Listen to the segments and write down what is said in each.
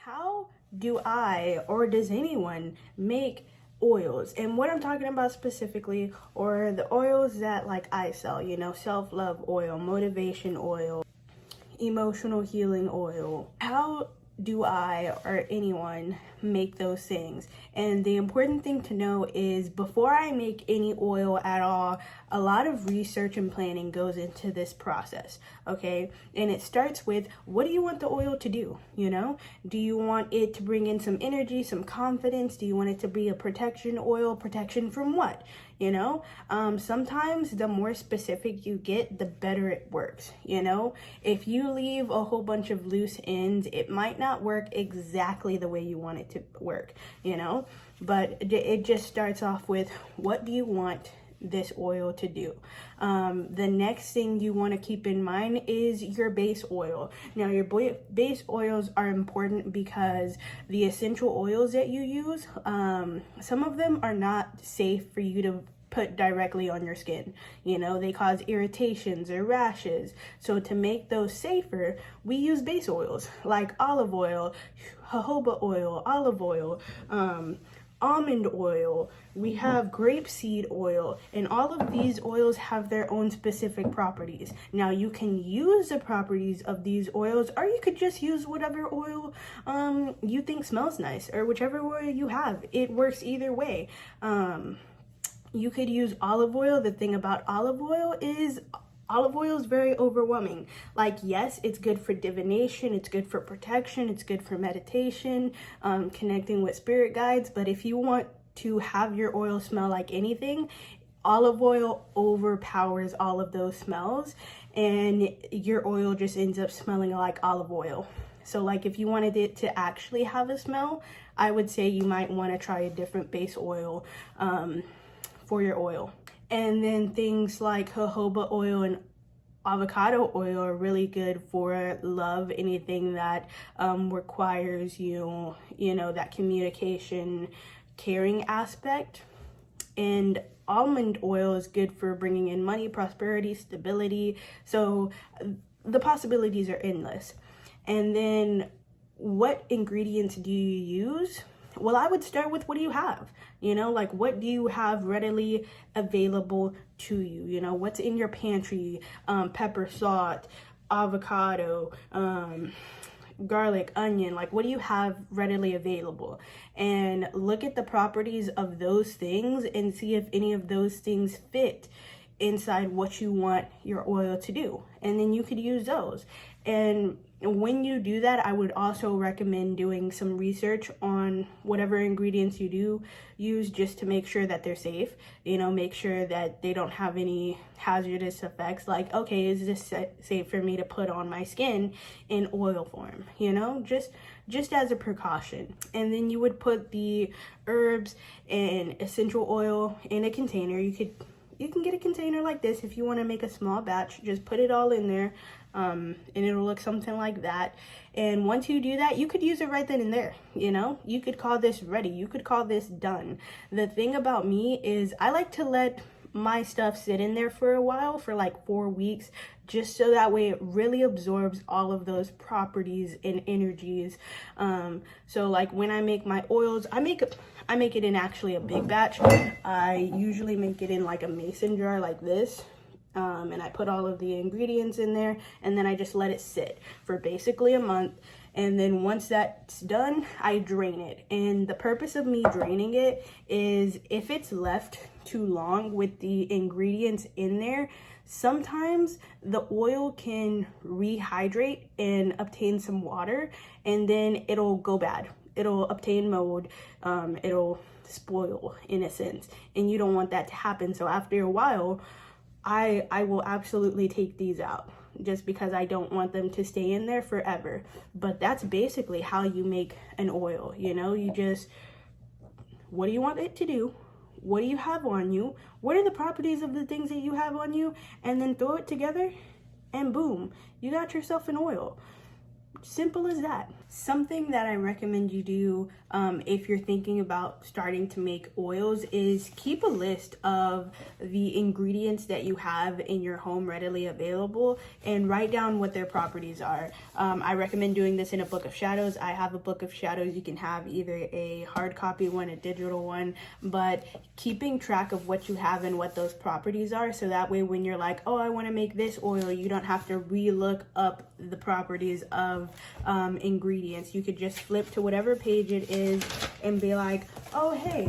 How do I or does anyone make oils? And what I'm talking about specifically are the oils that like I sell, self-love oil, motivation oil, emotional healing oil. How do I or anyone make those things? And the important thing to know is before I make any oil at all, a lot of research and planning goes into this process, okay? And it starts with, what do you want the oil to do? Do you want it to bring in some energy, some confidence? Do you want it to be a protection oil? Protection from what? Sometimes the more specific you get, the better it works. If you leave a whole bunch of loose ends, it might not work exactly the way you want it to work, but it just starts off with, what do you want this oil to do? The next thing you want to keep in mind is your base oil. Now, your base oils are important because the essential oils that you use, some of them are not safe for you to put directly on your skin. They cause irritations or rashes. So to make those safer, we use base oils like olive oil, jojoba oil, olive oil, almond oil, we have grapeseed oil, and all of these oils have their own specific properties. Now, you can use the properties of these oils, or you could just use whatever oil you think smells nice, or whichever oil you have. It works either way. You could use olive oil. The thing about olive oil is very overwhelming. Like, yes, it's good for divination, it's good for protection, it's good for meditation, connecting with spirit guides. But if you want to have your oil smell like anything, olive oil overpowers all of those smells, and your oil just ends up smelling like olive oil. So like, if you wanted it to actually have a smell, I would say you might want to try a different base oil for your oil. And then things like jojoba oil and avocado oil are really good for love, anything that requires that communication, caring aspect. And almond oil is good for bringing in money, prosperity, stability. So the possibilities are endless. And then what ingredients do you use? Well, I would start with, what do you have? Like, what do you have readily available to you? What's in your pantry? Pepper, salt, avocado, garlic, onion. Like, what do you have readily available? And look at the properties of those things and see if any of those things fit inside what you want your oil to do. And then you could use those. And when you do that, I would also recommend doing some research on whatever ingredients you do use, just to make sure that they're safe. Make sure that they don't have any hazardous effects. Like, okay, is this safe for me to put on my skin in oil form? Just as a precaution. And then you would put the herbs and essential oil in a container. You can get a container like this if you want to make a small batch. Just put it all in there, and it'll look something like that. And once you do that, you could use it right then and there. You could call this ready. You could call this done. The thing about me is I like to let my stuff sit in there for a while, for like 4 weeks, just so that way it really absorbs all of those properties and energies. So like, when I make my oils, I make it in actually a big batch. I usually make it in like a mason jar like this. And I put all of the ingredients in there, and then I just let it sit for basically a month. And then once that's done, I drain it. And the purpose of me draining it is, if it's left too long with the ingredients in there, sometimes the oil can rehydrate and obtain some water, and then it'll go bad. It'll obtain mold. It'll spoil in a sense, and you don't want that to happen. So after a while, I will absolutely take these out, just because I don't want them to stay in there forever. But that's basically how you make an oil. You just, what do you want it to do? What do you have on you? What are the properties of the things that you have on you? And then throw it together, and boom, you got yourself an oil. Simple as that. Something that I recommend you do if you're thinking about starting to make oils is keep a list of the ingredients that you have in your home readily available and write down what their properties are. I recommend doing this in a book of shadows. I have a book of shadows. You can have either a hard copy one, a digital one, but keeping track of what you have and what those properties are, so that way when you're like, oh, I want to make this oil, you don't have to re-look up the properties of ingredients. You could just flip to whatever page it is and be like, oh, hey,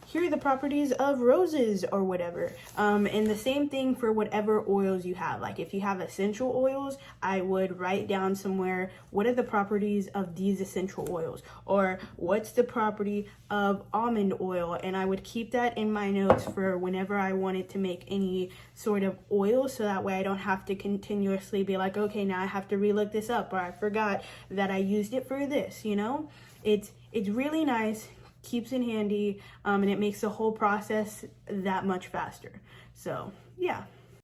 here are the properties of roses or whatever. And the same thing for whatever oils you have. Like if you have essential oils, I would write down somewhere, what are the properties of these essential oils? Or what's the property of almond oil? And I would keep that in my notes for whenever I wanted to make any sort of oil, so that way I don't have to continuously be like, okay, now I have to relook this up, or I forgot that I used it for this, you know? It's really nice, keeps it handy, and it makes the whole process that much faster. So yeah.